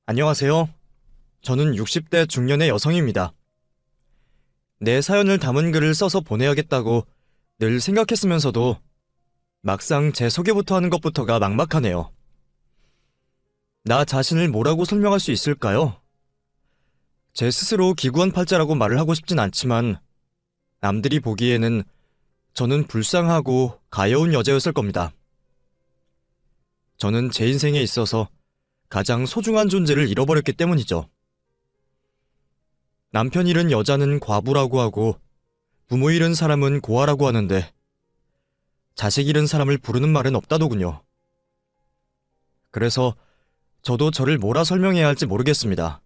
안녕하세요. 저는 60대 중년의 여성입니다. 내 사연을 담은 글을 써서 보내야겠다고 늘 생각했으면서도 막상 제 소개부터 하는 것부터가 막막하네요. 나 자신을 뭐라고 설명할 수 있을까요? 제 스스로 기구한 팔자라고 말을 하고 싶진 않지만 남들이 보기에는 저는 불쌍하고 가여운 여자였을 겁니다. 저는 제 인생에 있어서 가장 소중한 존재를 잃어버렸기 때문이죠. 남편 잃은 여자는 과부라고 하고 부모 잃은 사람은 고아라고 하는데 자식 잃은 사람을 부르는 말은 없다더군요. 그래서 저도 저를 뭐라 설명해야 할지 모르겠습니다.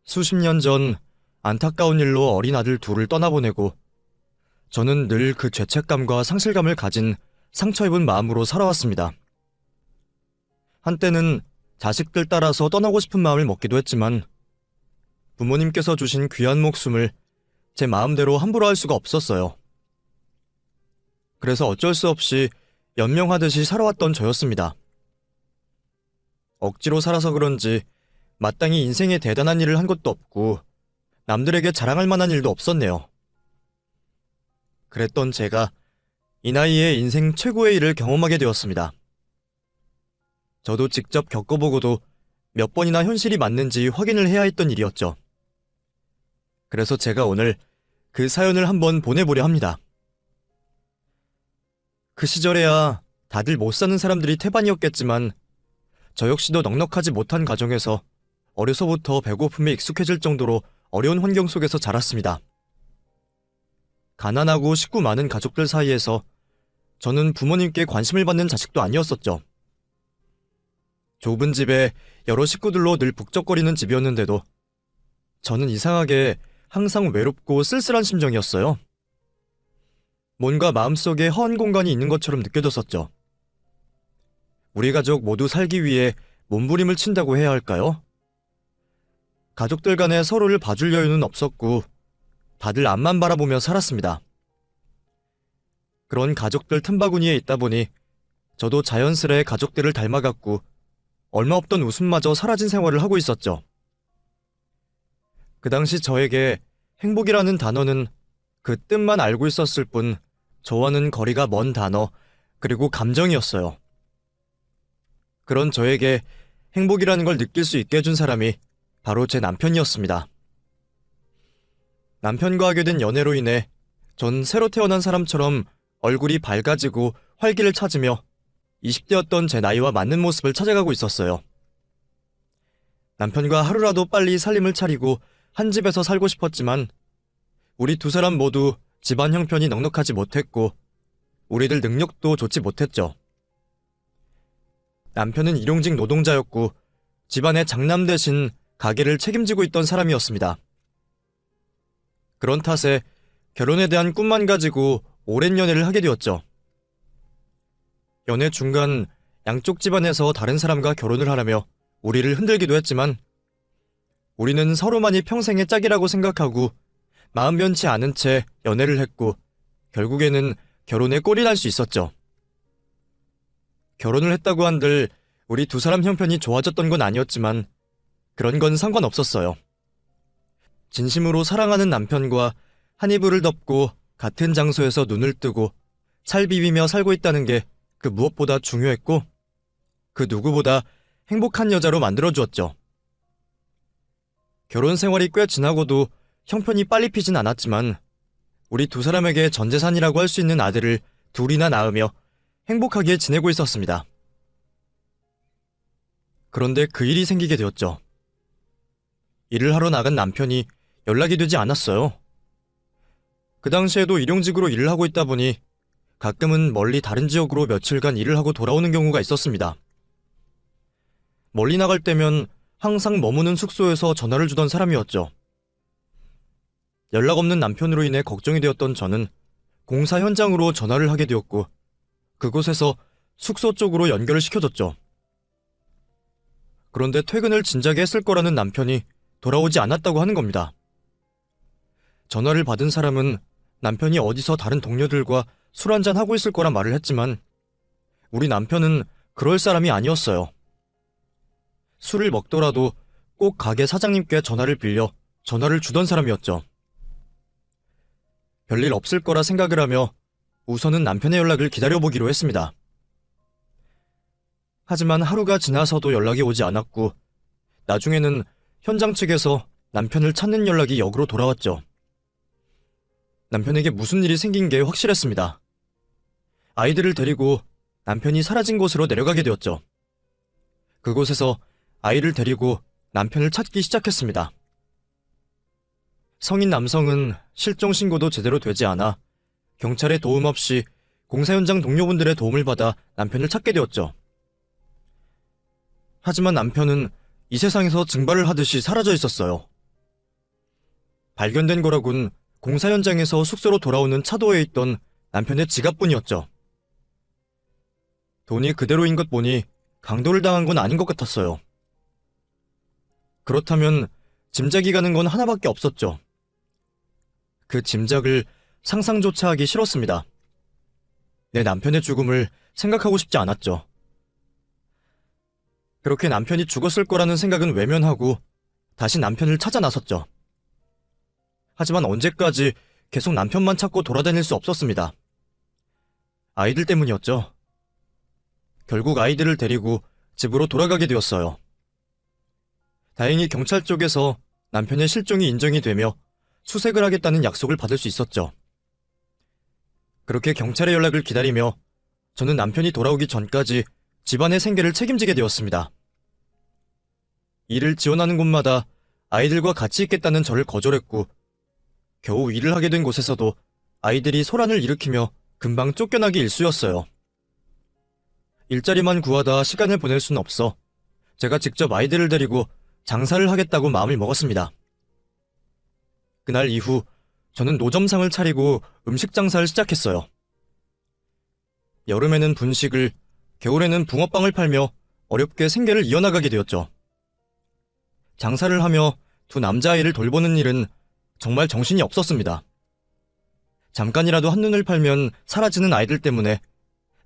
수십 년 전 안타까운 일로 어린 아들 둘을 떠나보내고 저는 늘 그 죄책감과 상실감을 가진 상처 입은 마음으로 살아왔습니다. 한때는 자식들 따라서 떠나고 싶은 마음을 먹기도 했지만 부모님께서 주신 귀한 목숨을 제 마음대로 함부로 할 수가 없었어요. 그래서 어쩔 수 없이 연명하듯이 살아왔던 저였습니다. 억지로 살아서 그런지 마땅히 인생에 대단한 일을 한 것도 없고 남들에게 자랑할 만한 일도 없었네요. 그랬던 제가 이 나이에 인생 최고의 일을 경험하게 되었습니다. 저도 직접 겪어보고도 몇 번이나 현실이 맞는지 확인을 해야 했던 일이었죠. 그래서 제가 오늘 그 사연을 한번 보내보려 합니다. 그 시절에야 다들 못 사는 사람들이 태반이었겠지만 저 역시도 넉넉하지 못한 가정에서 어려서부터 배고픔에 익숙해질 정도로 어려운 환경 속에서 자랐습니다. 가난하고 식구 많은 가족들 사이에서 저는 부모님께 관심을 받는 자식도 아니었었죠. 좁은 집에 여러 식구들로 늘 북적거리는 집이었는데도 저는 이상하게 항상 외롭고 쓸쓸한 심정이었어요. 뭔가 마음속에 허한 공간이 있는 것처럼 느껴졌었죠. 우리 가족 모두 살기 위해 몸부림을 친다고 해야 할까요? 가족들 간에 서로를 봐줄 여유는 없었고 다들 앞만 바라보며 살았습니다. 그런 가족들 틈바구니에 있다 보니 저도 자연스레 가족들을 닮아갔고 얼마 없던 웃음마저 사라진 생활을 하고 있었죠. 그 당시 저에게 행복이라는 단어는 그 뜻만 알고 있었을 뿐 저와는 거리가 먼 단어 그리고 감정이었어요. 그런 저에게 행복이라는 걸 느낄 수 있게 해준 사람이 바로 제 남편이었습니다. 남편과 하게 된 연애로 인해 전 새로 태어난 사람처럼 얼굴이 밝아지고 활기를 찾으며 20대였던 제 나이와 맞는 모습을 찾아가고 있었어요. 남편과 하루라도 빨리 살림을 차리고 한 집에서 살고 싶었지만 우리 두 사람 모두 집안 형편이 넉넉하지 못했고 우리들 능력도 좋지 못했죠. 남편은 일용직 노동자였고 집안의 장남 대신 가게를 책임지고 있던 사람이었습니다. 그런 탓에 결혼에 대한 꿈만 가지고 오랜 연애를 하게 되었죠. 연애 중간 양쪽 집안에서 다른 사람과 결혼을 하라며 우리를 흔들기도 했지만 우리는 서로만이 평생의 짝이라고 생각하고 마음 변치 않은 채 연애를 했고 결국에는 결혼에 꼴이 날 수 있었죠. 결혼을 했다고 한들 우리 두 사람 형편이 좋아졌던 건 아니었지만 그런 건 상관없었어요. 진심으로 사랑하는 남편과 한 이불을 덮고 같은 장소에서 눈을 뜨고 살 비비며 살고 있다는 게 그 무엇보다 중요했고 그 누구보다 행복한 여자로 만들어주었죠. 결혼 생활이 꽤 지나고도 형편이 빨리 피진 않았지만 우리 두 사람에게 전 재산이라고 할 수 있는 아들을 둘이나 낳으며 행복하게 지내고 있었습니다. 그런데 그 일이 생기게 되었죠. 일을 하러 나간 남편이 연락이 되지 않았어요. 그 당시에도 일용직으로 일을 하고 있다 보니 가끔은 멀리 다른 지역으로 며칠간 일을 하고 돌아오는 경우가 있었습니다. 멀리 나갈 때면 항상 머무는 숙소에서 전화를 주던 사람이었죠. 연락 없는 남편으로 인해 걱정이 되었던 저는 공사 현장으로 전화를 하게 되었고 그곳에서 숙소 쪽으로 연결을 시켜줬죠. 그런데 퇴근을 진작에 했을 거라는 남편이 돌아오지 않았다고 하는 겁니다. 전화를 받은 사람은 남편이 어디서 다른 동료들과 술 한잔 하고 있을 거라 말을 했지만 우리 남편은 그럴 사람이 아니었어요. 술을 먹더라도 꼭 가게 사장님께 전화를 빌려 전화를 주던 사람이었죠. 별일 없을 거라 생각을 하며 우선은 남편의 연락을 기다려보기로 했습니다. 하지만 하루가 지나서도 연락이 오지 않았고 나중에는 현장 측에서 남편을 찾는 연락이 역으로 돌아왔죠. 남편에게 무슨 일이 생긴 게 확실했습니다. 아이들을 데리고 남편이 사라진 곳으로 내려가게 되었죠. 그곳에서 아이를 데리고 남편을 찾기 시작했습니다. 성인 남성은 실종 신고도 제대로 되지 않아 경찰의 도움 없이 공사 현장 동료분들의 도움을 받아 남편을 찾게 되었죠. 하지만 남편은 이 세상에서 증발을 하듯이 사라져 있었어요. 발견된 거라곤 공사 현장에서 숙소로 돌아오는 차도에 있던 남편의 지갑뿐이었죠. 돈이 그대로인 것 보니 강도를 당한 건 아닌 것 같았어요. 그렇다면 짐작이 가는 건 하나밖에 없었죠. 그 짐작을 상상조차 하기 싫었습니다. 내 남편의 죽음을 생각하고 싶지 않았죠. 그렇게 남편이 죽었을 거라는 생각은 외면하고 다시 남편을 찾아 나섰죠. 하지만 언제까지 계속 남편만 찾고 돌아다닐 수 없었습니다. 아이들 때문이었죠. 결국 아이들을 데리고 집으로 돌아가게 되었어요. 다행히 경찰 쪽에서 남편의 실종이 인정이 되며 수색을 하겠다는 약속을 받을 수 있었죠. 그렇게 경찰의 연락을 기다리며 저는 남편이 돌아오기 전까지 집안의 생계를 책임지게 되었습니다. 일을 지원하는 곳마다 아이들과 같이 있겠다는 저를 거절했고 겨우 일을 하게 된 곳에서도 아이들이 소란을 일으키며 금방 쫓겨나기 일쑤였어요. 일자리만 구하다 시간을 보낼 수는 없어 제가 직접 아이들을 데리고 장사를 하겠다고 마음을 먹었습니다. 그날 이후 저는 노점상을 차리고 음식 장사를 시작했어요. 여름에는 분식을, 겨울에는 붕어빵을 팔며 어렵게 생계를 이어나가게 되었죠. 장사를 하며 두 남자아이를 돌보는 일은 정말 정신이 없었습니다. 잠깐이라도 한눈을 팔면 사라지는 아이들 때문에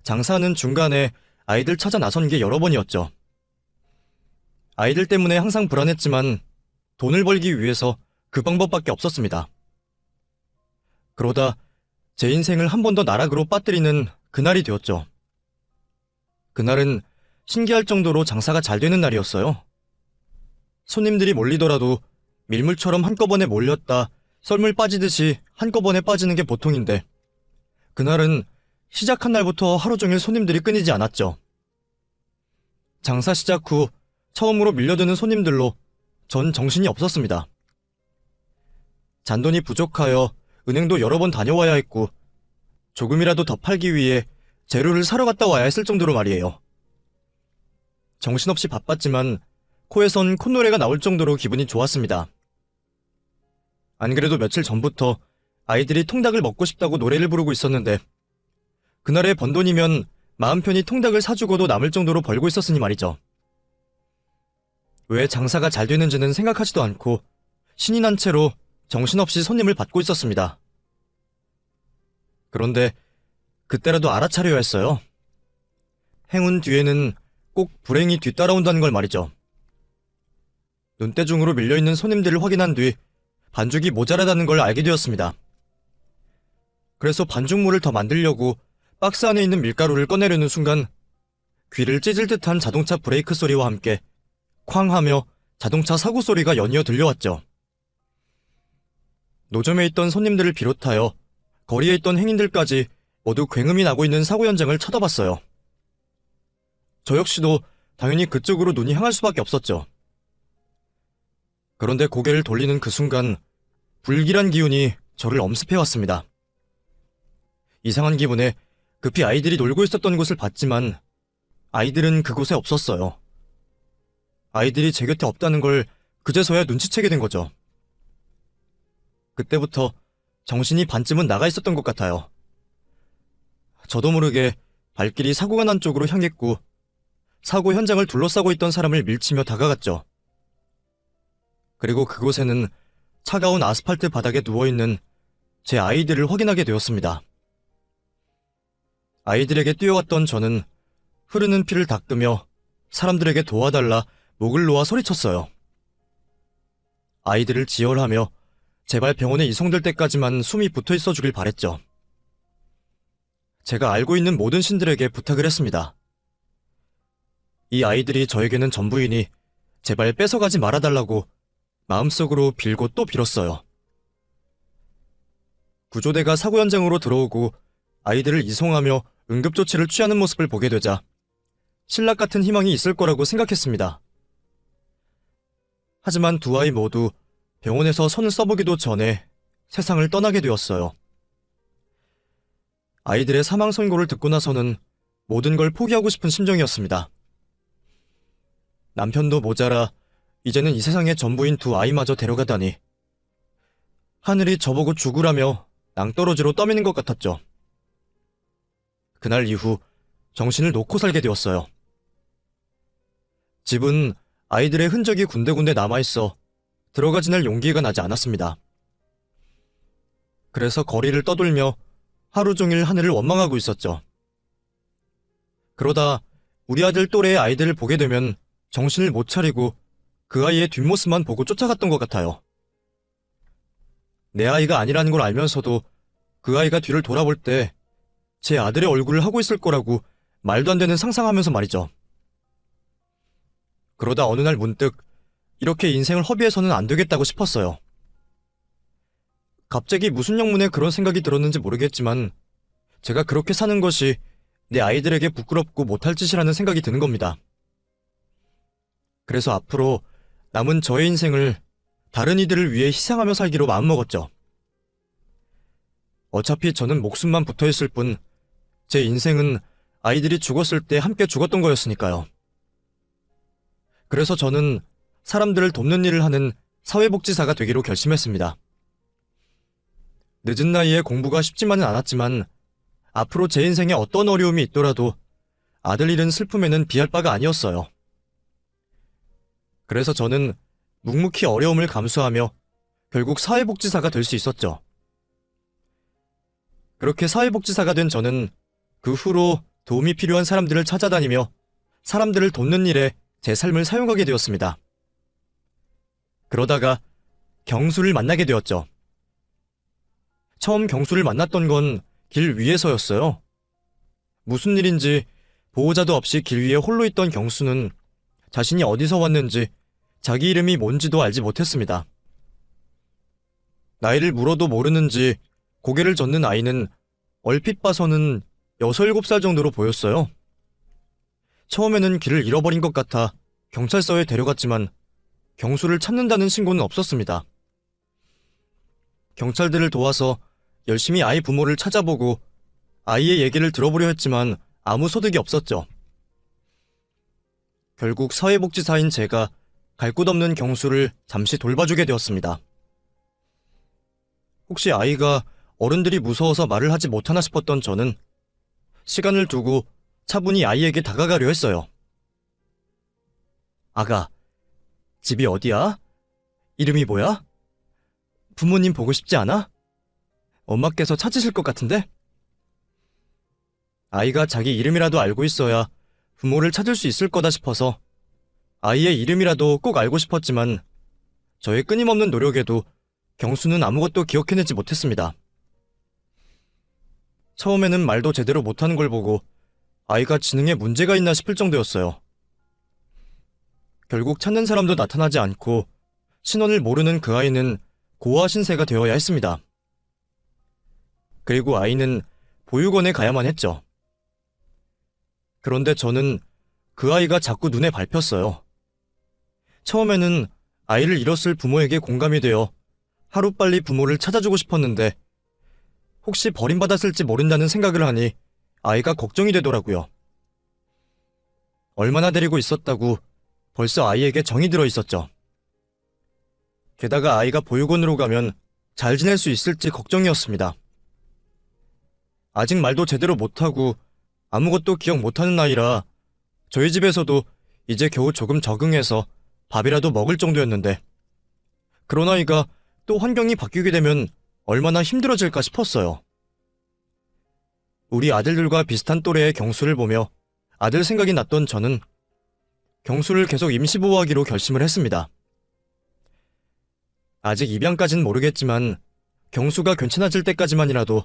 장사하는 중간에 아이들 찾아 나선 게 여러 번이었죠. 아이들 때문에 항상 불안했지만 돈을 벌기 위해서 그 방법밖에 없었습니다. 그러다 제 인생을 한 번 더 나락으로 빠뜨리는 그날이 되었죠. 그날은 신기할 정도로 장사가 잘 되는 날이었어요. 손님들이 몰리더라도 밀물처럼 한꺼번에 몰렸다 썰물 빠지듯이 한꺼번에 빠지는 게 보통인데 그날은 시작한 날부터 하루 종일 손님들이 끊이지 않았죠. 장사 시작 후 처음으로 밀려드는 손님들로 전 정신이 없었습니다. 잔돈이 부족하여 은행도 여러 번 다녀와야 했고 조금이라도 더 팔기 위해 재료를 사러 갔다 와야 했을 정도로 말이에요. 정신없이 바빴지만 코에선 콧노래가 나올 정도로 기분이 좋았습니다. 안 그래도 며칠 전부터 아이들이 통닭을 먹고 싶다고 노래를 부르고 있었는데 그날의 번 돈이면 마음 편히 통닭을 사주고도 남을 정도로 벌고 있었으니 말이죠. 왜 장사가 잘 되는지는 생각하지도 않고 신이 난 채로 정신없이 손님을 받고 있었습니다. 그런데 그때라도 알아차려야 했어요. 행운 뒤에는 꼭 불행이 뒤따라온다는 걸 말이죠. 눈대중으로 밀려있는 손님들을 확인한 뒤 반죽이 모자라다는 걸 알게 되었습니다. 그래서 반죽물을 더 만들려고 박스 안에 있는 밀가루를 꺼내려는 순간 귀를 찢을 듯한 자동차 브레이크 소리와 함께 쾅 하며 자동차 사고 소리가 연이어 들려왔죠. 노점에 있던 손님들을 비롯하여 거리에 있던 행인들까지 모두 굉음이 나고 있는 사고 현장을 쳐다봤어요. 저 역시도 당연히 그쪽으로 눈이 향할 수밖에 없었죠. 그런데 고개를 돌리는 그 순간 불길한 기운이 저를 엄습해왔습니다. 이상한 기분에 급히 아이들이 놀고 있었던 곳을 봤지만 아이들은 그곳에 없었어요. 아이들이 제 곁에 없다는 걸 그제서야 눈치채게 된 거죠. 그때부터 정신이 반쯤은 나가 있었던 것 같아요. 저도 모르게 발길이 사고가 난 쪽으로 향했고 사고 현장을 둘러싸고 있던 사람을 밀치며 다가갔죠. 그리고 그곳에는 차가운 아스팔트 바닥에 누워있는 제 아이들을 확인하게 되었습니다. 아이들에게 뛰어왔던 저는 흐르는 피를 닦으며 사람들에게 도와달라 목을 놓아 소리쳤어요. 아이들을 지혈하며 제발 병원에 이송될 때까지만 숨이 붙어있어 주길 바랬죠. 제가 알고 있는 모든 신들에게 부탁을 했습니다. 이 아이들이 저에게는 전부이니 제발 뺏어가지 말아달라고 마음속으로 빌고 또 빌었어요. 구조대가 사고 현장으로 들어오고 아이들을 이송하며 응급조치를 취하는 모습을 보게 되자 신락 같은 희망이 있을 거라고 생각했습니다. 하지만 두 아이 모두 병원에서 손을 써보기도 전에 세상을 떠나게 되었어요. 아이들의 사망 선고를 듣고 나서는 모든 걸 포기하고 싶은 심정이었습니다. 남편도 모자라 이제는 이 세상의 전부인 두 아이마저 데려가다니 하늘이 저보고 죽으라며 낭떠러지로 떠미는 것 같았죠. 그날 이후 정신을 놓고 살게 되었어요. 집은 아이들의 흔적이 군데군데 남아있어 들어가 지낼 용기가 나지 않았습니다. 그래서 거리를 떠돌며 하루 종일 하늘을 원망하고 있었죠. 그러다 우리 아들 또래의 아이들을 보게 되면 정신을 못 차리고 그 아이의 뒷모습만 보고 쫓아갔던 것 같아요. 내 아이가 아니라는 걸 알면서도 그 아이가 뒤를 돌아볼 때 제 아들의 얼굴을 하고 있을 거라고 말도 안 되는 상상하면서 말이죠. 그러다 어느 날 문득 이렇게 인생을 허비해서는 안 되겠다고 싶었어요. 갑자기 무슨 영문에 그런 생각이 들었는지 모르겠지만 제가 그렇게 사는 것이 내 아이들에게 부끄럽고 못할 짓이라는 생각이 드는 겁니다. 그래서 앞으로 남은 저의 인생을 다른 이들을 위해 희생하며 살기로 마음먹었죠. 어차피 저는 목숨만 붙어있을 뿐 제 인생은 아이들이 죽었을 때 함께 죽었던 거였으니까요. 그래서 저는 사람들을 돕는 일을 하는 사회복지사가 되기로 결심했습니다. 늦은 나이에 공부가 쉽지만은 않았지만 앞으로 제 인생에 어떤 어려움이 있더라도 아들 잃은 슬픔에는 비할 바가 아니었어요. 그래서 저는 묵묵히 어려움을 감수하며 결국 사회복지사가 될 수 있었죠. 그렇게 사회복지사가 된 저는 그 후로 도움이 필요한 사람들을 찾아다니며 사람들을 돕는 일에 제 삶을 사용하게 되었습니다. 그러다가 경수를 만나게 되었죠. 처음 경수를 만났던 건 길 위에서였어요. 무슨 일인지 보호자도 없이 길 위에 홀로 있던 경수는 자신이 어디서 왔는지 자기 이름이 뭔지도 알지 못했습니다. 나이를 물어도 모르는지 고개를 젓는 아이는 얼핏 봐서는 6, 7살 정도로 보였어요. 처음에는 길을 잃어버린 것 같아 경찰서에 데려갔지만 경수를 찾는다는 신고는 없었습니다. 경찰들을 도와서 열심히 아이 부모를 찾아보고 아이의 얘기를 들어보려 했지만 아무 소득이 없었죠. 결국 사회복지사인 제가 갈 곳 없는 경수를 잠시 돌봐주게 되었습니다. 혹시 아이가 어른들이 무서워서 말을 하지 못하나 싶었던 저는 시간을 두고 차분히 아이에게 다가가려 했어요. 아가, 집이 어디야? 이름이 뭐야? 부모님 보고 싶지 않아? 엄마께서 찾으실 것 같은데? 아이가 자기 이름이라도 알고 있어야 부모를 찾을 수 있을 거다 싶어서 아이의 이름이라도 꼭 알고 싶었지만 저의 끊임없는 노력에도 경수는 아무것도 기억해내지 못했습니다. 처음에는 말도 제대로 못하는 걸 보고 아이가 지능에 문제가 있나 싶을 정도였어요. 결국 찾는 사람도 나타나지 않고 신원을 모르는 그 아이는 고아 신세가 되어야 했습니다. 그리고 아이는 보육원에 가야만 했죠. 그런데 저는 그 아이가 자꾸 눈에 밟혔어요. 처음에는 아이를 잃었을 부모에게 공감이 되어 하루빨리 부모를 찾아주고 싶었는데 혹시 버림받았을지 모른다는 생각을 하니 아이가 걱정이 되더라고요. 얼마나 데리고 있었다고 벌써 아이에게 정이 들어 있었죠. 게다가 아이가 보육원으로 가면 잘 지낼 수 있을지 걱정이었습니다. 아직 말도 제대로 못하고 아무것도 기억 못하는 아이라 저희 집에서도 이제 겨우 조금 적응해서 밥이라도 먹을 정도였는데 그런 아이가 또 환경이 바뀌게 되면 얼마나 힘들어질까 싶었어요. 우리 아들들과 비슷한 또래의 경수를 보며 아들 생각이 났던 저는 경수를 계속 임시보호하기로 결심을 했습니다. 아직 입양까진 모르겠지만 경수가 괜찮아질 때까지만이라도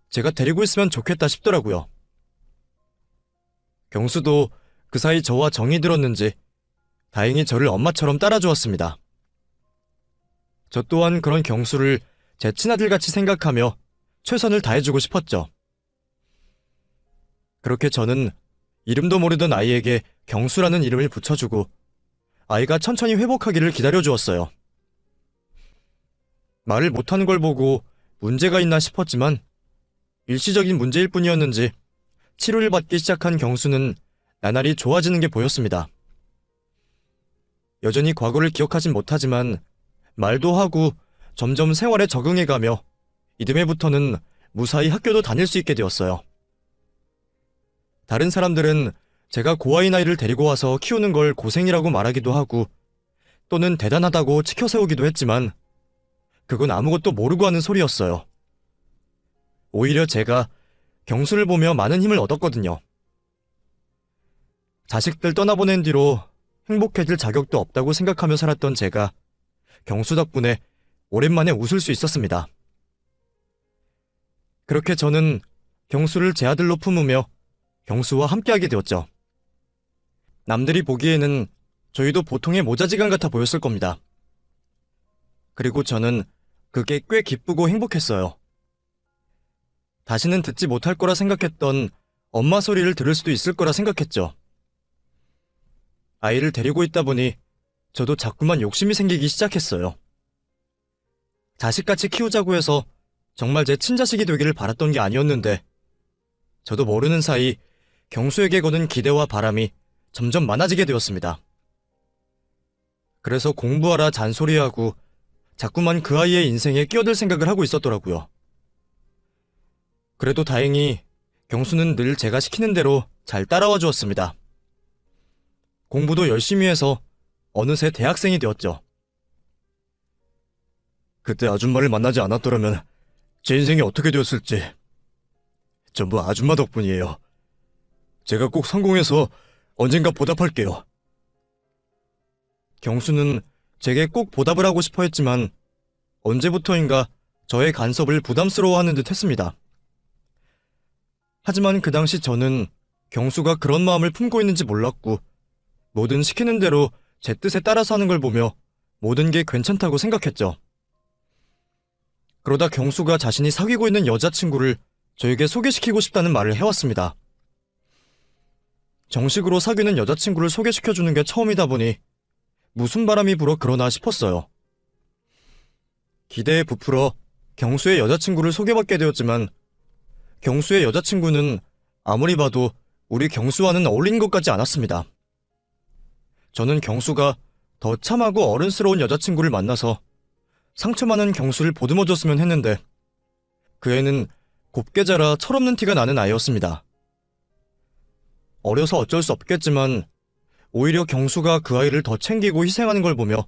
제가 데리고 있으면 좋겠다 싶더라고요. 경수도 그 사이 저와 정이 들었는지 다행히 저를 엄마처럼 따라주었습니다. 저 또한 그런 경수를 제 친아들같이 생각하며 최선을 다해주고 싶었죠. 그렇게 저는 이름도 모르던 아이에게 경수라는 이름을 붙여주고 아이가 천천히 회복하기를 기다려주었어요. 말을 못하는 걸 보고 문제가 있나 싶었지만 일시적인 문제일 뿐이었는지 치료를 받기 시작한 경수는 나날이 좋아지는 게 보였습니다. 여전히 과거를 기억하진 못하지만 말도 하고 점점 생활에 적응해가며 이듬해부터는 무사히 학교도 다닐 수 있게 되었어요. 다른 사람들은 제가 고아인 아이를 데리고 와서 키우는 걸 고생이라고 말하기도 하고 또는 대단하다고 치켜세우기도 했지만 그건 아무것도 모르고 하는 소리였어요. 오히려 제가 경수를 보며 많은 힘을 얻었거든요. 자식들 떠나보낸 뒤로 행복해질 자격도 없다고 생각하며 살았던 제가 경수 덕분에 오랜만에 웃을 수 있었습니다. 그렇게 저는 경수를 제 아들로 품으며 경수와 함께하게 되었죠. 남들이 보기에는 저희도 보통의 모자지간 같아 보였을 겁니다. 그리고 저는 그게 꽤 기쁘고 행복했어요. 다시는 듣지 못할 거라 생각했던 엄마 소리를 들을 수도 있을 거라 생각했죠. 아이를 데리고 있다 보니 저도 자꾸만 욕심이 생기기 시작했어요. 자식같이 키우자고 해서 정말 제 친자식이 되기를 바랐던 게 아니었는데 저도 모르는 사이 경수에게 거는 기대와 바람이 점점 많아지게 되었습니다. 그래서 공부하라 잔소리하고 자꾸만 그 아이의 인생에 끼어들 생각을 하고 있었더라고요. 그래도 다행히 경수는 늘 제가 시키는 대로 잘 따라와 주었습니다. 공부도 열심히 해서 어느새 대학생이 되었죠. 그때 아줌마를 만나지 않았더라면 제 인생이 어떻게 되었을지 전부 아줌마 덕분이에요. 제가 꼭 성공해서 언젠가 보답할게요. 경수는 제게 꼭 보답을 하고 싶어 했지만 언제부터인가 저의 간섭을 부담스러워하는 듯 했습니다. 하지만 그 당시 저는 경수가 그런 마음을 품고 있는지 몰랐고 뭐든 시키는 대로 제 뜻에 따라서 하는 걸 보며 모든 게 괜찮다고 생각했죠. 그러다 경수가 자신이 사귀고 있는 여자친구를 저에게 소개시키고 싶다는 말을 해왔습니다. 정식으로 사귀는 여자친구를 소개시켜주는 게 처음이다 보니 무슨 바람이 불어 그러나 싶었어요. 기대에 부풀어 경수의 여자친구를 소개받게 되었지만 경수의 여자친구는 아무리 봐도 우리 경수와는 어울리는 것 같지 않았습니다. 저는 경수가 더 참하고 어른스러운 여자친구를 만나서 상처 많은 경수를 보듬어줬으면 했는데 그 애는 곱게 자라 철없는 티가 나는 아이였습니다. 어려서 어쩔 수 없겠지만 오히려 경수가 그 아이를 더 챙기고 희생하는 걸 보며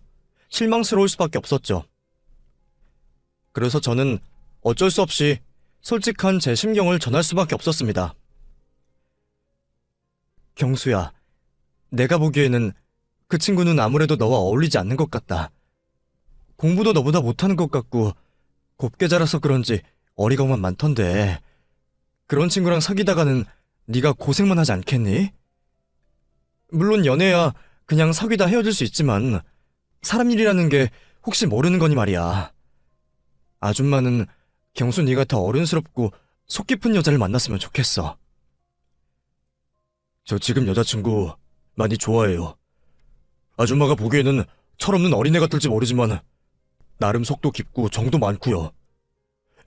실망스러울 수밖에 없었죠. 그래서 저는 어쩔 수 없이 솔직한 제 심경을 전할 수밖에 없었습니다. 경수야, 내가 보기에는 그 친구는 아무래도 너와 어울리지 않는 것 같다. 공부도 너보다 못하는 것 같고 곱게 자라서 그런지 어리광만 많던데 그런 친구랑 사귀다가는 네가 고생만 하지 않겠니? 물론 연애야 그냥 사귀다 헤어질 수 있지만 사람 일이라는 게 혹시 모르는 거니 말이야. 아줌마는 경수 네가 더 어른스럽고 속 깊은 여자를 만났으면 좋겠어. 저 지금 여자친구 많이 좋아해요. 아줌마가 보기에는 철없는 어린애 같을지 모르지만 나름 속도 깊고 정도 많고요.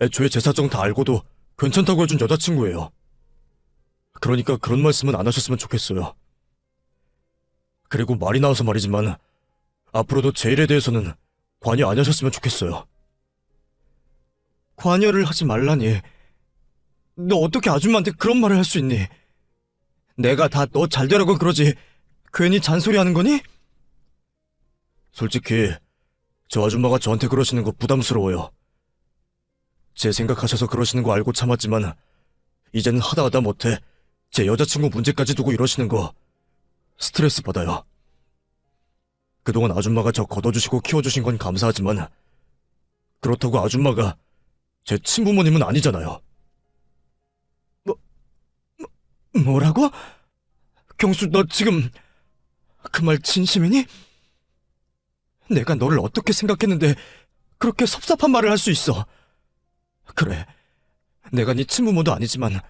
애초에 제 사정 다 알고도 괜찮다고 해준 여자친구예요. 그러니까 그런 말씀은 안 하셨으면 좋겠어요. 그리고 말이 나와서 말이지만 앞으로도 제 일에 대해서는 관여 안 하셨으면 좋겠어요. 관여를 하지 말라니. 너 어떻게 아줌마한테 그런 말을 할 수 있니? 내가 다 너 잘되라고 그러지 괜히 잔소리하는 거니? 솔직히 저 아줌마가 저한테 그러시는 거 부담스러워요. 제 생각하셔서 그러시는 거 알고 참았지만 이제는 하다 못해 제 여자친구 문제까지 두고 이러시는 거 스트레스 받아요. 그동안 아줌마가 저 걷어주시고 키워주신 건 감사하지만 그렇다고 아줌마가 제 친부모님은 아니잖아요. 뭐라고? 경수, 너 지금 그 말 진심이니? 내가 너를 어떻게 생각했는데 그렇게 섭섭한 말을 할 수 있어. 그래, 내가 네 친부모도 아니지만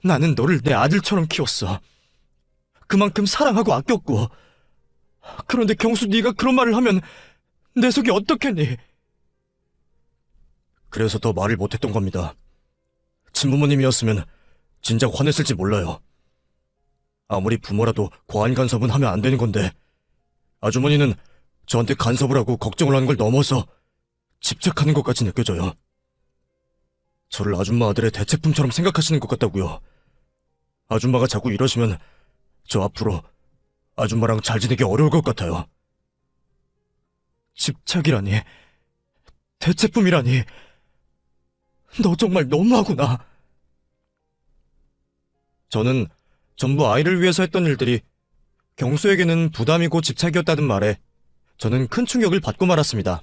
나는 너를 내 아들처럼 키웠어. 그만큼 사랑하고 아꼈고. 그런데 경수, 네가 그런 말을 하면 내 속이 어떻겠니? 그래서 더 말을 못했던 겁니다. 친부모님이었으면 진작 화냈을지 몰라요. 아무리 부모라도 과한 간섭은 하면 안 되는 건데 아주머니는 저한테 간섭을 하고 걱정을 하는 걸 넘어서 집착하는 것까지 느껴져요. 저를 아줌마 아들의 대체품처럼 생각하시는 것 같다고요. 아줌마가 자꾸 이러시면 저 앞으로 아줌마랑 잘 지내기 어려울 것 같아요. 집착이라니, 대체품이라니, 너 정말 너무하구나. 저는 전부 아이를 위해서 했던 일들이 경수에게는 부담이고 집착이었다는 말에 저는 큰 충격을 받고 말았습니다.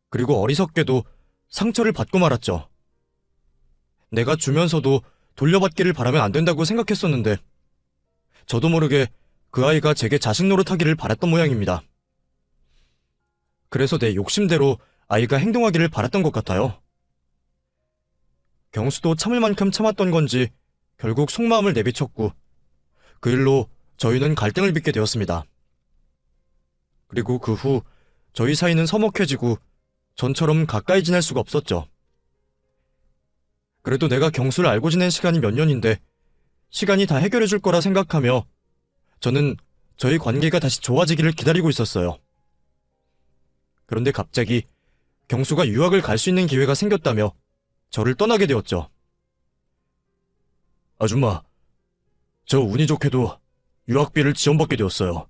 그리고 어리석게도 상처를 받고 말았죠. 내가 주면서도 돌려받기를 바라면 안 된다고 생각했었는데 저도 모르게 그 아이가 제게 자식 노릇하기를 바랐던 모양입니다. 그래서 내 욕심대로 아이가 행동하기를 바랐던 것 같아요. 경수도 참을 만큼 참았던 건지 결국 속마음을 내비쳤고 그 일로 저희는 갈등을 빚게 되었습니다. 그리고 그 후 저희 사이는 서먹해지고 전처럼 가까이 지낼 수가 없었죠. 그래도 내가 경수를 알고 지낸 시간이 몇 년인데 시간이 다 해결해 줄 거라 생각하며 저는 저희 관계가 다시 좋아지기를 기다리고 있었어요. 그런데 갑자기 경수가 유학을 갈 수 있는 기회가 생겼다며 저를 떠나게 되었죠. 아줌마, 저 운이 좋게도 유학비를 지원받게 되었어요.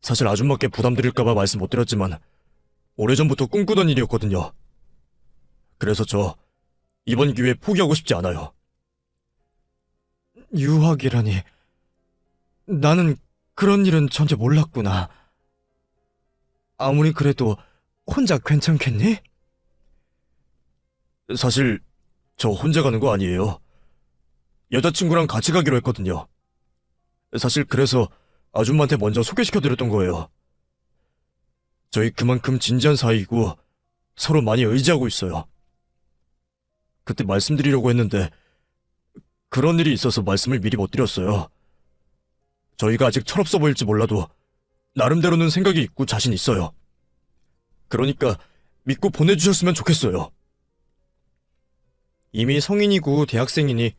사실 아줌마께 부담드릴까봐 말씀 못 드렸지만 오래전부터 꿈꾸던 일이었거든요. 그래서 저 이번 기회에 포기하고 싶지 않아요. 유학이라니, 나는 그런 일은 전혀 몰랐구나. 아무리 그래도 혼자 괜찮겠니? 사실 저 혼자 가는 거 아니에요. 여자친구랑 같이 가기로 했거든요. 사실 그래서 아줌마한테 먼저 소개시켜드렸던 거예요. 저희 그만큼 진지한 사이이고 서로 많이 의지하고 있어요. 그때 말씀드리려고 했는데 그런 일이 있어서 말씀을 미리 못 드렸어요. 저희가 아직 철없어 보일지 몰라도 나름대로는 생각이 있고 자신 있어요. 그러니까 믿고 보내주셨으면 좋겠어요. 이미 성인이고 대학생이니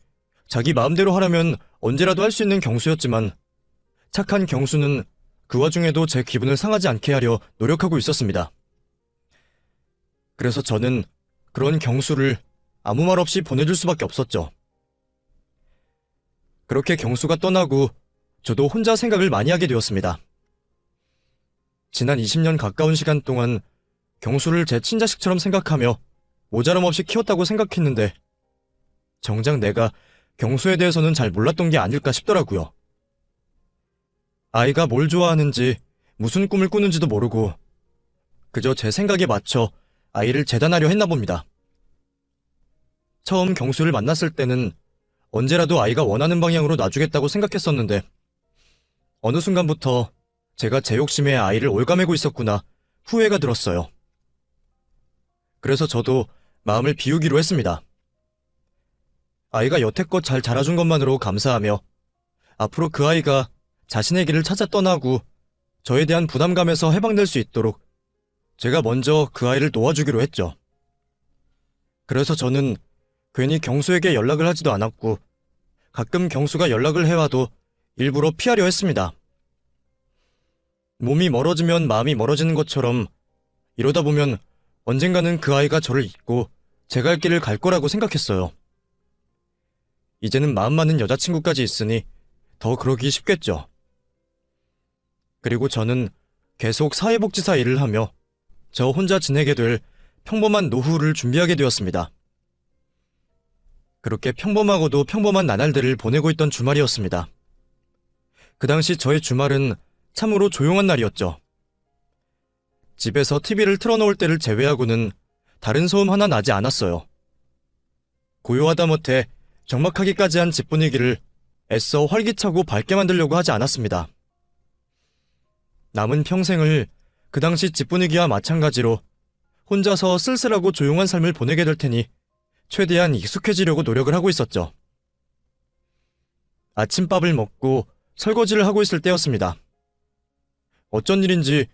자기 마음대로 하라면 언제라도 할 수 있는 경수였지만 착한 경수는 그 와중에도 제 기분을 상하지 않게 하려 노력하고 있었습니다. 그래서 저는 그런 경수를 아무 말 없이 보내줄 수밖에 없었죠. 그렇게 경수가 떠나고 저도 혼자 생각을 많이 하게 되었습니다. 지난 20년 가까운 시간 동안 경수를 제 친자식처럼 생각하며 모자람 없이 키웠다고 생각했는데 정작 내가 경수에 대해서는 잘 몰랐던 게 아닐까 싶더라고요. 아이가 뭘 좋아하는지 무슨 꿈을 꾸는지도 모르고 그저 제 생각에 맞춰 아이를 재단하려 했나 봅니다. 처음 경수를 만났을 때는 언제라도 아이가 원하는 방향으로 놔주겠다고 생각했었는데 어느 순간부터 제가 제 욕심에 아이를 올가매고 있었구나 후회가 들었어요. 그래서 저도 마음을 비우기로 했습니다. 아이가 여태껏 잘 자라준 것만으로 감사하며 앞으로 그 아이가 자신의 길을 찾아 떠나고 저에 대한 부담감에서 해방될 수 있도록 제가 먼저 그 아이를 놓아주기로 했죠. 그래서 저는 괜히 경수에게 연락을 하지도 않았고 가끔 경수가 연락을 해와도 일부러 피하려 했습니다. 몸이 멀어지면 마음이 멀어지는 것처럼 이러다 보면 언젠가는 그 아이가 저를 잊고 제 갈 길을 갈 거라고 생각했어요. 이제는 마음 맞는 여자친구까지 있으니 더 그러기 쉽겠죠. 그리고 저는 계속 사회복지사 일을 하며 저 혼자 지내게 될 평범한 노후를 준비하게 되었습니다. 그렇게 평범하고도 평범한 나날들을 보내고 있던 주말이었습니다. 그 당시 저의 주말은 참으로 조용한 날이었죠. 집에서 TV를 틀어놓을 때를 제외하고는 다른 소음 하나 나지 않았어요. 고요하다 못해 적막하기까지 한 집 분위기를 애써 활기차고 밝게 만들려고 하지 않았습니다. 남은 평생을 그 당시 집 분위기와 마찬가지로 혼자서 쓸쓸하고 조용한 삶을 보내게 될 테니 최대한 익숙해지려고 노력을 하고 있었죠. 아침밥을 먹고 설거지를 하고 있을 때였습니다. 어쩐 일인지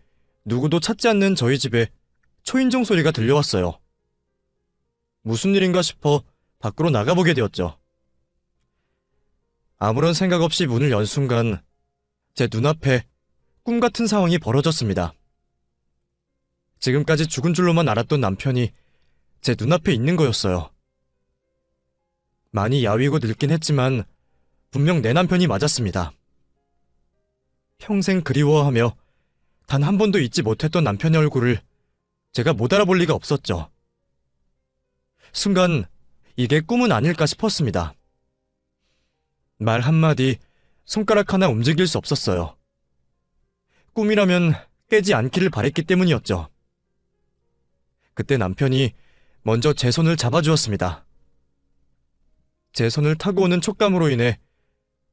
누구도 찾지 않는 저희 집에 초인종 소리가 들려왔어요. 무슨 일인가 싶어 밖으로 나가보게 되었죠. 아무런 생각 없이 문을 연 순간 제 눈앞에 꿈 같은 상황이 벌어졌습니다. 지금까지 죽은 줄로만 알았던 남편이 제 눈앞에 있는 거였어요. 많이 야위고 늙긴 했지만 분명 내 남편이 맞았습니다. 평생 그리워하며 단 한 번도 잊지 못했던 남편의 얼굴을 제가 못 알아볼 리가 없었죠. 순간 이게 꿈은 아닐까 싶었습니다. 말 한마디, 손가락 하나 움직일 수 없었어요. 꿈이라면 깨지 않기를 바랬기 때문이었죠. 그때 남편이 먼저 제 손을 잡아주었습니다. 제 손을 타고 오는 촉감으로 인해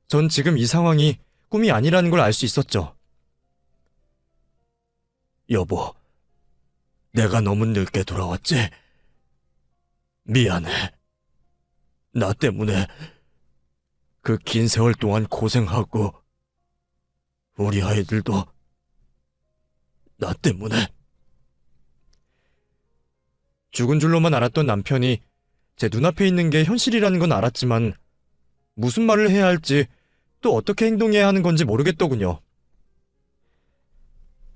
전 지금 이 상황이 꿈이 아니라는 걸 알 수 있었죠. 여보, 내가 너무 늦게 돌아왔지? 미안해. 나 때문에 그 긴 세월 동안 고생하고 우리 아이들도 나 때문에. 죽은 줄로만 알았던 남편이 제 눈앞에 있는 게 현실이라는 건 알았지만 무슨 말을 해야 할지 또 어떻게 행동해야 하는 건지 모르겠더군요.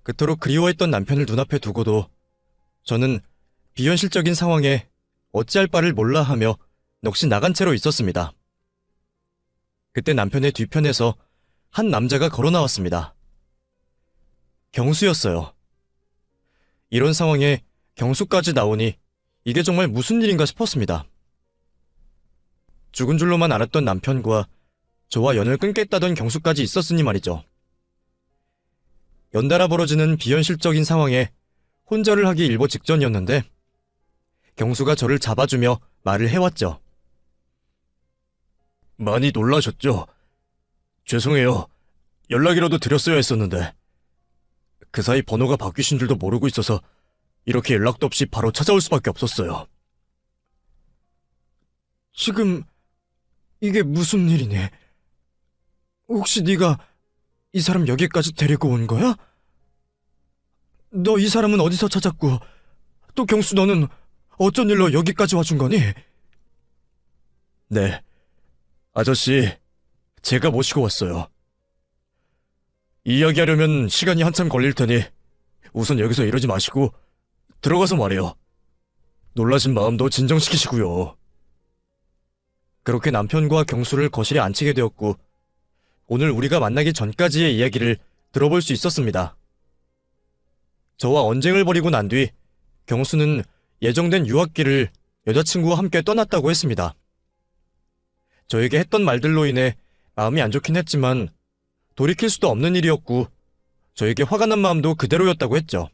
그토록 그리워했던 남편을 눈앞에 두고도 저는 비현실적인 상황에 어찌할 바를 몰라 하며 넋이 나간 채로 있었습니다. 그때 남편의 뒤편에서 한 남자가 걸어 나왔습니다. 경수였어요. 이런 상황에 경수까지 나오니 이게 정말 무슨 일인가 싶었습니다. 죽은 줄로만 알았던 남편과 저와 연을 끊겠다던 경수까지 있었으니 말이죠. 연달아 벌어지는 비현실적인 상황에 혼절을 하기 일보 직전이었는데 경수가 저를 잡아주며 말을 해왔죠. 많이 놀라셨죠? 죄송해요. 연락이라도 드렸어야 했었는데 그 사이 번호가 바뀌신 줄도 모르고 있어서 이렇게 연락도 없이 바로 찾아올 수밖에 없었어요. 지금 이게 무슨 일이니? 혹시 네가 이 사람 여기까지 데리고 온 거야? 너 이 사람은 어디서 찾았고 또 경수 너는 어쩐 일로 여기까지 와준 거니? 네, 아저씨 제가 모시고 왔어요. 이야기하려면 시간이 한참 걸릴 테니 우선 여기서 이러지 마시고 들어가서 말해요. 놀라신 마음도 진정시키시고요. 그렇게 남편과 경수를 거실에 앉히게 되었고 오늘 우리가 만나기 전까지의 이야기를 들어볼 수 있었습니다. 저와 언쟁을 벌이고 난 뒤 경수는 예정된 유학길을 여자친구와 함께 떠났다고 했습니다. 저에게 했던 말들로 인해 마음이 안 좋긴 했지만 돌이킬 수도 없는 일이었고 저에게 화가 난 마음도 그대로였다고 했죠.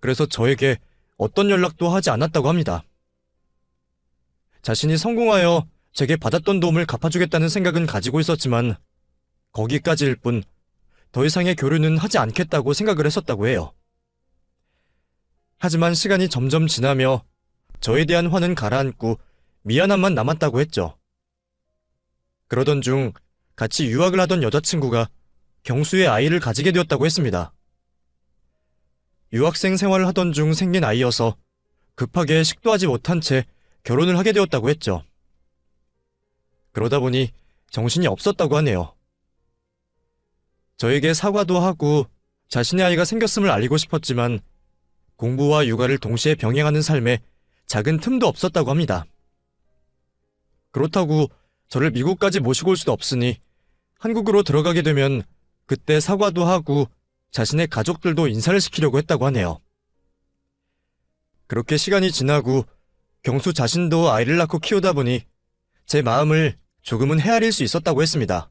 그래서 저에게 어떤 연락도 하지 않았다고 합니다. 자신이 성공하여 제게 받았던 도움을 갚아주겠다는 생각은 가지고 있었지만 거기까지일 뿐 더 이상의 교류는 하지 않겠다고 생각을 했었다고 해요. 하지만 시간이 점점 지나며 저에 대한 화는 가라앉고 미안함만 남았다고 했죠. 그러던 중 같이 유학을 하던 여자친구가 경수의 아이를 가지게 되었다고 했습니다. 유학생 생활을 하던 중 생긴 아이여서 급하게 식도하지 못한 채 결혼을 하게 되었다고 했죠. 그러다 보니 정신이 없었다고 하네요. 저에게 사과도 하고 자신의 아이가 생겼음을 알리고 싶었지만 공부와 육아를 동시에 병행하는 삶에 작은 틈도 없었다고 합니다. 그렇다고 저를 미국까지 모시고 올 수도 없으니 한국으로 들어가게 되면 그때 사과도 하고 자신의 가족들도 인사를 시키려고 했다고 하네요. 그렇게 시간이 지나고 경수 자신도 아이를 낳고 키우다 보니 제 마음을 조금은 헤아릴 수 있었다고 했습니다.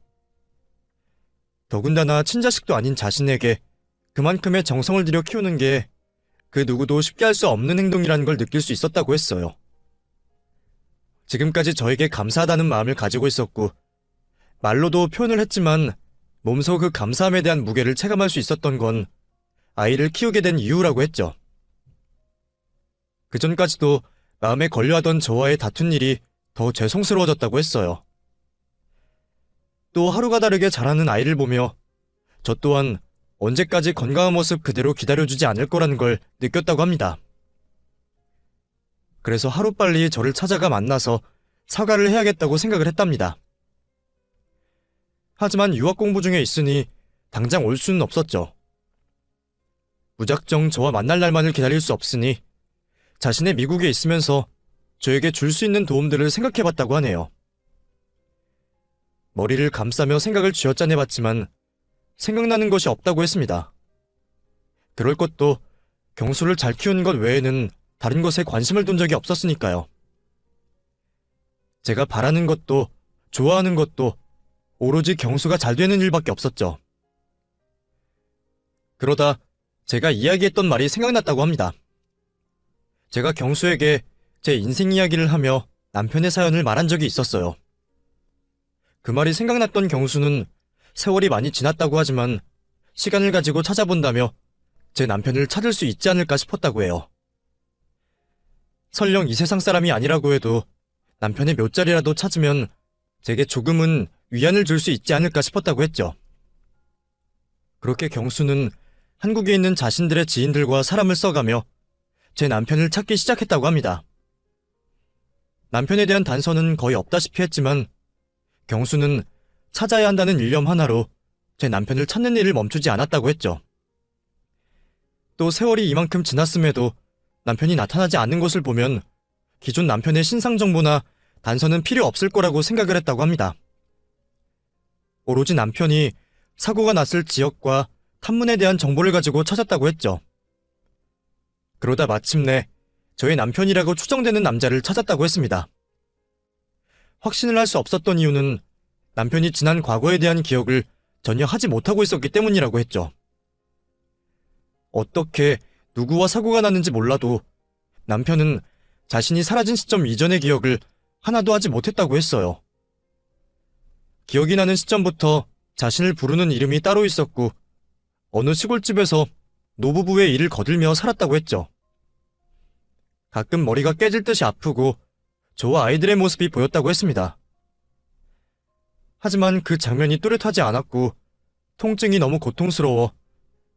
더군다나 친자식도 아닌 자신에게 그만큼의 정성을 들여 키우는 게 그 누구도 쉽게 할 수 없는 행동이라는 걸 느낄 수 있었다고 했어요. 지금까지 저에게 감사하다는 마음을 가지고 있었고 말로도 표현을 했지만 몸소 그 감사함에 대한 무게를 체감할 수 있었던 건 아이를 키우게 된 이유라고 했죠. 그전까지도 마음에 걸려하던 저와의 다툰 일이 더 죄송스러워졌다고 했어요. 또 하루가 다르게 자라는 아이를 보며 저 또한 언제까지 건강한 모습 그대로 기다려주지 않을 거라는 걸 느꼈다고 합니다. 그래서 하루빨리 저를 찾아가 만나서 사과를 해야겠다고 생각을 했답니다. 하지만 유학 공부 중에 있으니 당장 올 수는 없었죠. 무작정 저와 만날 날만을 기다릴 수 없으니 자신의 미국에 있으면서 저에게 줄 수 있는 도움들을 생각해봤다고 하네요. 머리를 감싸며 생각을 쥐어짜내봤지만 생각나는 것이 없다고 했습니다. 그럴 것도 경수를 잘 키우는 것 외에는 다른 것에 관심을 둔 적이 없었으니까요. 제가 바라는 것도 좋아하는 것도 오로지 경수가 잘 되는 일밖에 없었죠. 그러다 제가 이야기했던 말이 생각났다고 합니다. 제가 경수에게 제 인생 이야기를 하며 남편의 사연을 말한 적이 있었어요. 그 말이 생각났던 경수는 세월이 많이 지났다고 하지만 시간을 가지고 찾아본다며 제 남편을 찾을 수 있지 않을까 싶었다고 해요. 설령 이 세상 사람이 아니라고 해도 남편의 몇 자리라도 찾으면 제게 조금은 위안을 줄 수 있지 않을까 싶었다고 했죠. 그렇게 경수는 한국에 있는 자신들의 지인들과 사람을 써가며 제 남편을 찾기 시작했다고 합니다. 남편에 대한 단서는 거의 없다시피 했지만 경수는 찾아야 한다는 일념 하나로 제 남편을 찾는 일을 멈추지 않았다고 했죠. 또 세월이 이만큼 지났음에도 남편이 나타나지 않는 것을 보면 기존 남편의 신상 정보나 단서는 필요 없을 거라고 생각을 했다고 합니다. 오로지 남편이 사고가 났을 지역과 탐문에 대한 정보를 가지고 찾았다고 했죠. 그러다 마침내 저의 남편이라고 추정되는 남자를 찾았다고 했습니다. 확신을 할 수 없었던 이유는 남편이 지난 과거에 대한 기억을 전혀 하지 못하고 있었기 때문이라고 했죠. 어떻게 누구와 사고가 났는지 몰라도 남편은 자신이 사라진 시점 이전의 기억을 하나도 하지 못했다고 했어요. 기억이 나는 시점부터 자신을 부르는 이름이 따로 있었고 어느 시골집에서 노부부의 일을 거들며 살았다고 했죠. 가끔 머리가 깨질 듯이 아프고 저와 아이들의 모습이 보였다고 했습니다. 하지만 그 장면이 뚜렷하지 않았고 통증이 너무 고통스러워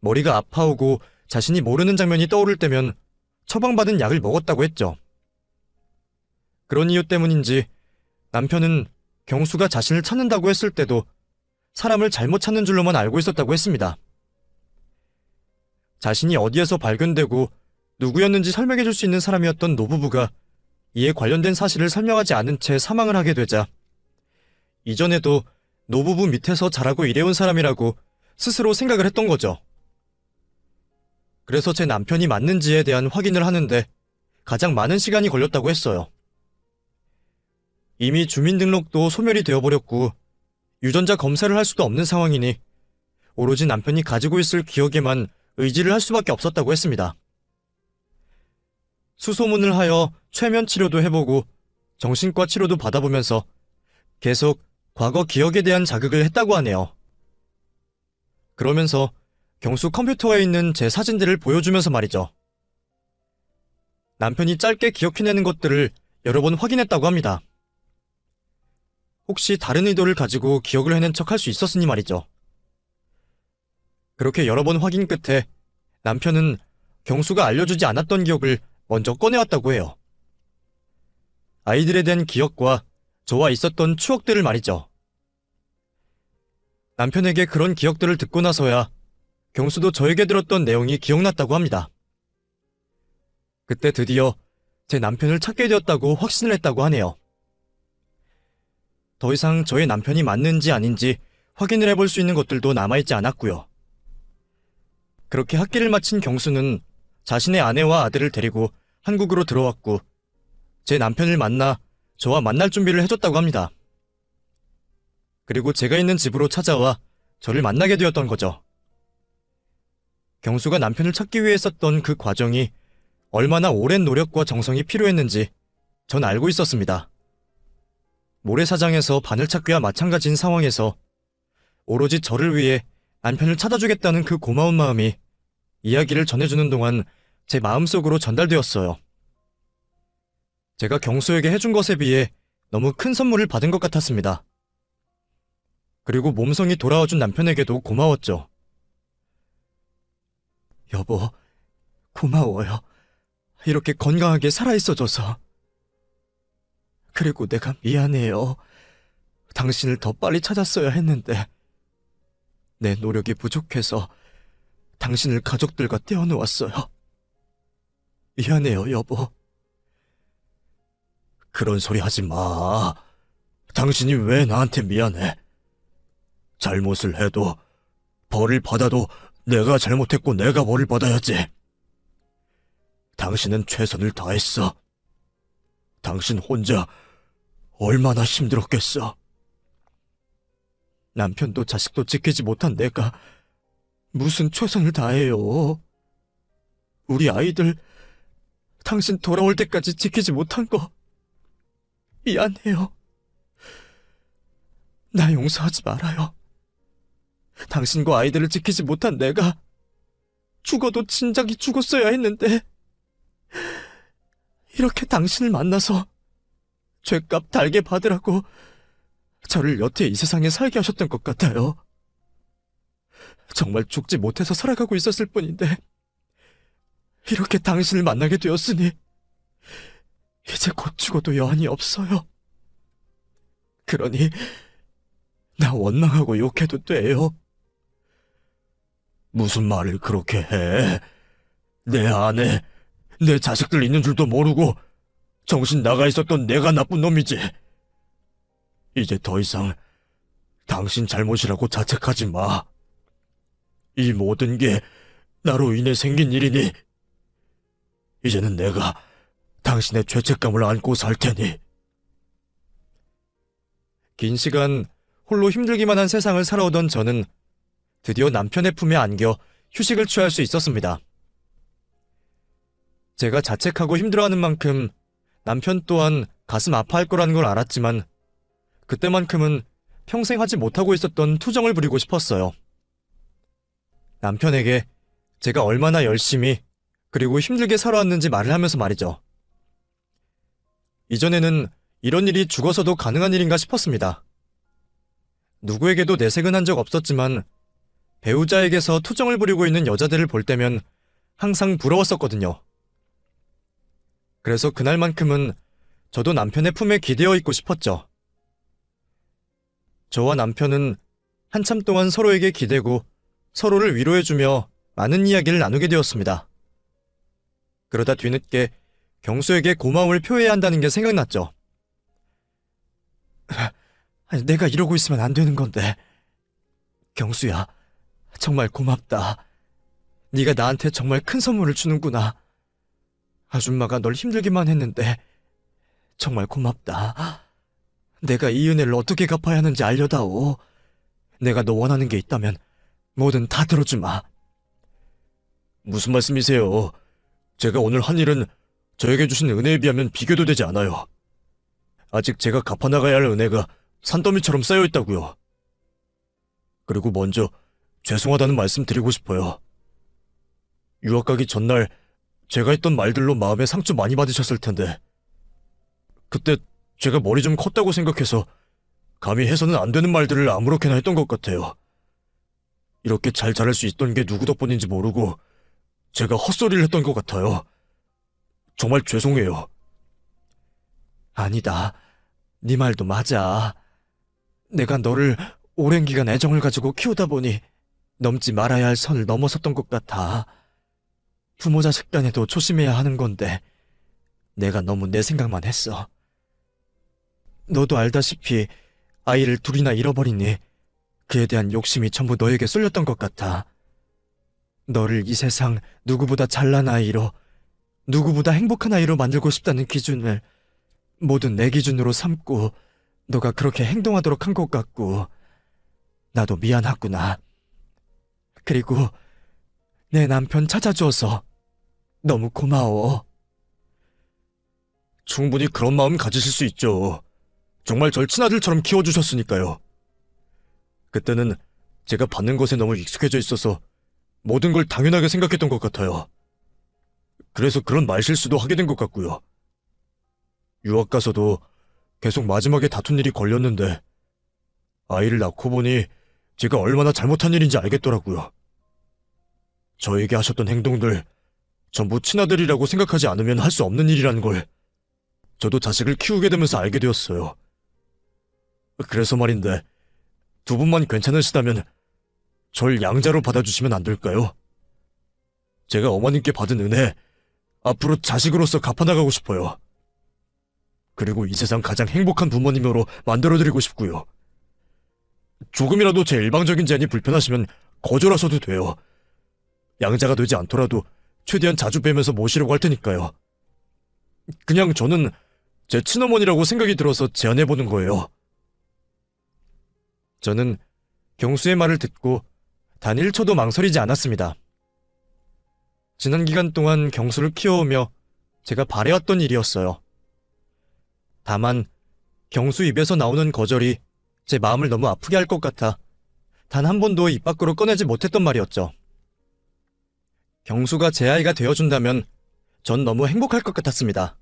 머리가 아파오고 자신이 모르는 장면이 떠오를 때면 처방받은 약을 먹었다고 했죠. 그런 이유 때문인지 남편은 경수가 자신을 찾는다고 했을 때도 사람을 잘못 찾는 줄로만 알고 있었다고 했습니다. 자신이 어디에서 발견되고 누구였는지 설명해줄 수 있는 사람이었던 노부부가 이에 관련된 사실을 설명하지 않은 채 사망을 하게 되자 이전에도 노부부 밑에서 자라고 일해온 사람이라고 스스로 생각을 했던 거죠. 그래서 제 남편이 맞는지에 대한 확인을 하는데 가장 많은 시간이 걸렸다고 했어요. 이미 주민등록도 소멸이 되어버렸고 유전자 검사를 할 수도 없는 상황이니 오로지 남편이 가지고 있을 기억에만 의지를 할 수밖에 없었다고 했습니다. 수소문을 하여 최면 치료도 해보고 정신과 치료도 받아보면서 계속 과거 기억에 대한 자극을 했다고 하네요. 그러면서 경수 컴퓨터에 있는 제 사진들을 보여주면서 말이죠. 남편이 짧게 기억해내는 것들을 여러 번 확인했다고 합니다. 혹시 다른 의도를 가지고 기억을 해낸 척 할 수 있었으니 말이죠. 그렇게 여러 번 확인 끝에 남편은 경수가 알려주지 않았던 기억을 먼저 꺼내왔다고 해요. 아이들에 대한 기억과 저와 있었던 추억들을 말이죠. 남편에게 그런 기억들을 듣고 나서야 경수도 저에게 들었던 내용이 기억났다고 합니다. 그때 드디어 제 남편을 찾게 되었다고 확신을 했다고 하네요. 더 이상 저의 남편이 맞는지 아닌지 확인을 해볼 수 있는 것들도 남아있지 않았고요. 그렇게 학기를 마친 경수는 자신의 아내와 아들을 데리고 한국으로 들어왔고 제 남편을 만나 저와 만날 준비를 해줬다고 합니다. 그리고 제가 있는 집으로 찾아와 저를 만나게 되었던 거죠. 경수가 남편을 찾기 위해 썼던 그 과정이 얼마나 오랜 노력과 정성이 필요했는지 전 알고 있었습니다. 모래사장에서 바늘 찾기와 마찬가지인 상황에서 오로지 저를 위해 남편을 찾아주겠다는 그 고마운 마음이 이야기를 전해주는 동안 제 마음속으로 전달되었어요. 제가 경수에게 해준 것에 비해 너무 큰 선물을 받은 것 같았습니다. 그리고 몸성이 돌아와준 남편에게도 고마웠죠. 여보, 고마워요. 이렇게 건강하게 살아있어줘서. 그리고 내가 미안해요. 당신을 더 빨리 찾았어야 했는데 내 노력이 부족해서 당신을 가족들과 떼어놓았어요. 미안해요, 여보. 그런 소리 하지 마. 당신이 왜 나한테 미안해? 잘못을 해도 벌을 받아도 내가 잘못했고 내가 벌을 받아야지. 당신은 최선을 다했어. 당신 혼자 얼마나 힘들었겠어. 남편도 자식도 지키지 못한 내가 무슨 최선을 다해요. 우리 아이들 당신 돌아올 때까지 지키지 못한 거 미안해요. 나 용서하지 말아요. 당신과 아이들을 지키지 못한 내가 죽어도 진작에 죽었어야 했는데 이렇게 당신을 만나서 죗값 달게 받으라고 저를 여태 이 세상에 살게 하셨던 것 같아요. 정말 죽지 못해서 살아가고 있었을 뿐인데 이렇게 당신을 만나게 되었으니 이제 곧 죽어도 여한이 없어요. 그러니 나 원망하고 욕해도 돼요. 무슨 말을 그렇게 해? 내 아내, 내 자식들 있는 줄도 모르고 정신 나가 있었던 내가 나쁜 놈이지. 이제 더 이상 당신 잘못이라고 자책하지 마. 이 모든 게 나로 인해 생긴 일이니 이제는 내가 당신의 죄책감을 안고 살 테니. 긴 시간 홀로 힘들기만 한 세상을 살아오던 저는 드디어 남편의 품에 안겨 휴식을 취할 수 있었습니다. 제가 자책하고 힘들어하는 만큼 남편 또한 가슴 아파할 거라는 걸 알았지만 그때만큼은 평생 하지 못하고 있었던 투정을 부리고 싶었어요. 남편에게 제가 얼마나 열심히 그리고 힘들게 살아왔는지 말을 하면서 말이죠. 이전에는 이런 일이 죽어서도 가능한 일인가 싶었습니다. 누구에게도 내색은 한 적 없었지만 배우자에게서 투정을 부리고 있는 여자들을 볼 때면 항상 부러웠었거든요. 그래서 그날만큼은 저도 남편의 품에 기대어 있고 싶었죠. 저와 남편은 한참 동안 서로에게 기대고 서로를 위로해주며 많은 이야기를 나누게 되었습니다. 그러다 뒤늦게 경수에게 고마움을 표해야 한다는 게 생각났죠. 내가 이러고 있으면 안 되는 건데. 경수야, 정말 고맙다. 네가 나한테 정말 큰 선물을 주는구나. 아줌마가 널 힘들기만 했는데 정말 고맙다. 내가 이 은혜를 어떻게 갚아야 하는지 알려다오. 내가 너 원하는 게 있다면 뭐든 다 들어주마. 무슨 말씀이세요? 제가 오늘 한 일은 저에게 주신 은혜에 비하면 비교도 되지 않아요. 아직 제가 갚아나가야 할 은혜가 산더미처럼 쌓여있다고요. 그리고 먼저 죄송하다는 말씀 드리고 싶어요. 유학 가기 전날 제가 했던 말들로 마음에 상처 많이 받으셨을 텐데 그때 제가 머리 좀 컸다고 생각해서 감히 해서는 안 되는 말들을 아무렇게나 했던 것 같아요. 이렇게 잘 자랄 수 있던 게 누구 덕분인지 모르고 제가 헛소리를 했던 것 같아요. 정말 죄송해요. 아니다. 네 말도 맞아. 내가 너를 오랜 기간 애정을 가지고 키우다 보니 넘지 말아야 할 선을 넘어섰던 것 같아. 부모 자식 간에도 조심해야 하는 건데 내가 너무 내 생각만 했어. 너도 알다시피 아이를 둘이나 잃어버리니 그에 대한 욕심이 전부 너에게 쏠렸던 것 같아. 너를 이 세상 누구보다 잘난 아이로, 누구보다 행복한 아이로 만들고 싶다는 기준을 모두 내 기준으로 삼고 너가 그렇게 행동하도록 한 것 같고 나도 미안하구나. 그리고 내 남편 찾아줘서 너무 고마워. 충분히 그런 마음 가지실 수 있죠. 정말 절 친아들처럼 키워주셨으니까요. 그때는 제가 받는 것에 너무 익숙해져 있어서 모든 걸 당연하게 생각했던 것 같아요. 그래서 그런 말실수도 하게 된 것 같고요. 유학 가서도 계속 마지막에 다툰 일이 걸렸는데 아이를 낳고 보니 제가 얼마나 잘못한 일인지 알겠더라고요. 저에게 하셨던 행동들 전부 친아들이라고 생각하지 않으면 할 수 없는 일이라는 걸 저도 자식을 키우게 되면서 알게 되었어요. 그래서 말인데 두 분만 괜찮으시다면 절 양자로 받아주시면 안 될까요? 제가 어머님께 받은 은혜 앞으로 자식으로서 갚아나가고 싶어요. 그리고 이 세상 가장 행복한 부모님으로 만들어드리고 싶고요. 조금이라도 제 일방적인 제안이 불편하시면 거절하셔도 돼요. 양자가 되지 않더라도 최대한 자주 뵈면서 모시려고 할 테니까요. 그냥 저는 제 친어머니라고 생각이 들어서 제안해보는 거예요. 저는 경수의 말을 듣고 단 1초도 망설이지 않았습니다. 지난 기간 동안 경수를 키워오며 제가 바래왔던 일이었어요. 다만 경수 입에서 나오는 거절이 제 마음을 너무 아프게 할 것 같아 단 한 번도 입 밖으로 꺼내지 못했던 말이었죠. 경수가 제 아이가 되어준다면 전 너무 행복할 것 같았습니다.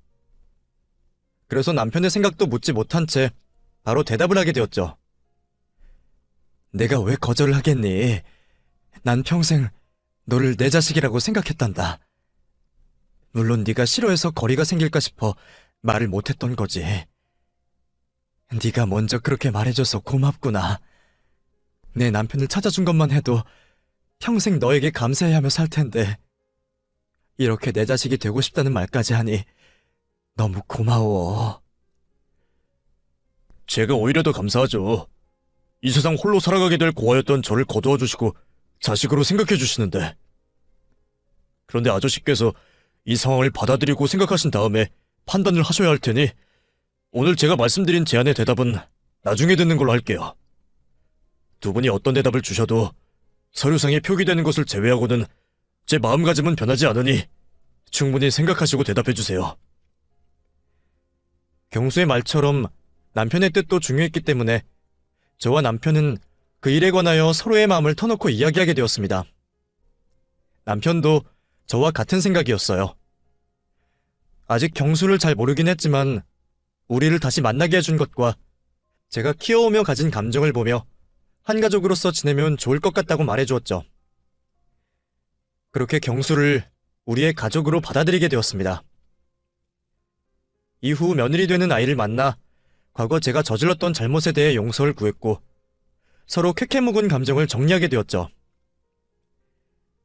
그래서 남편의 생각도 묻지 못한 채 바로 대답을 하게 되었죠. 내가 왜 거절을 하겠니? 난 평생 너를 내 자식이라고 생각했단다. 물론 네가 싫어해서 거리가 생길까 싶어 말을 못했던 거지. 네가 먼저 그렇게 말해줘서 고맙구나. 내 남편을 찾아준 것만 해도 평생 너에게 감사해하며 살 텐데 이렇게 내 자식이 되고 싶다는 말까지 하니 너무 고마워. 제가 오히려 더 감사하죠. 이 세상 홀로 살아가게 될 고아였던 저를 거두어 주시고 자식으로 생각해 주시는데. 그런데 아저씨께서 이 상황을 받아들이고 생각하신 다음에 판단을 하셔야 할 테니 오늘 제가 말씀드린 제안의 대답은 나중에 듣는 걸로 할게요. 두 분이 어떤 대답을 주셔도 서류상에 표기되는 것을 제외하고는 제 마음가짐은 변하지 않으니 충분히 생각하시고 대답해 주세요. 경수의 말처럼 남편의 뜻도 중요했기 때문에 저와 남편은 그 일에 관하여 서로의 마음을 터놓고 이야기하게 되었습니다. 남편도 저와 같은 생각이었어요. 아직 경수를 잘 모르긴 했지만 우리를 다시 만나게 해준 것과 제가 키워오며 가진 감정을 보며 한 가족으로서 지내면 좋을 것 같다고 말해주었죠. 그렇게 경수를 우리의 가족으로 받아들이게 되었습니다. 이후 며느리 되는 아이를 만나 과거 제가 저질렀던 잘못에 대해 용서를 구했고 서로 쾌쾌 묵은 감정을 정리하게 되었죠.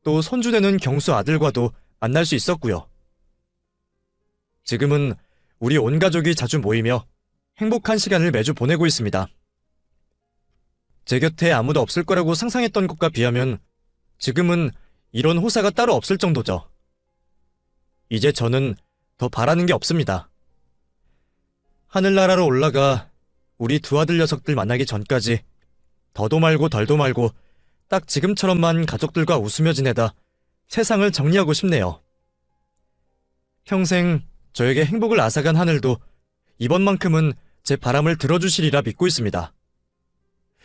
또 손주되는 경수 아들과도 만날 수 있었고요. 지금은 우리 온 가족이 자주 모이며 행복한 시간을 매주 보내고 있습니다. 제 곁에 아무도 없을 거라고 상상했던 것과 비하면 지금은 이런 호사가 따로 없을 정도죠. 이제 저는 더 바라는 게 없습니다. 하늘나라로 올라가 우리 두 아들 녀석들 만나기 전까지 더도 말고 덜도 말고 딱 지금처럼만 가족들과 웃으며 지내다 세상을 정리하고 싶네요. 평생 저에게 행복을 앗아간 하늘도 이번만큼은 제 바람을 들어주시리라 믿고 있습니다.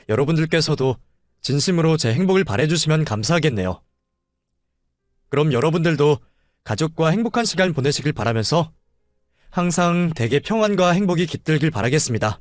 여러분들께서도 진심으로 제 행복을 바라주시면 감사하겠네요. 그럼 여러분들도 가족과 행복한 시간 보내시길 바라면서 항상 댁의 평안과 행복이 깃들길 바라겠습니다.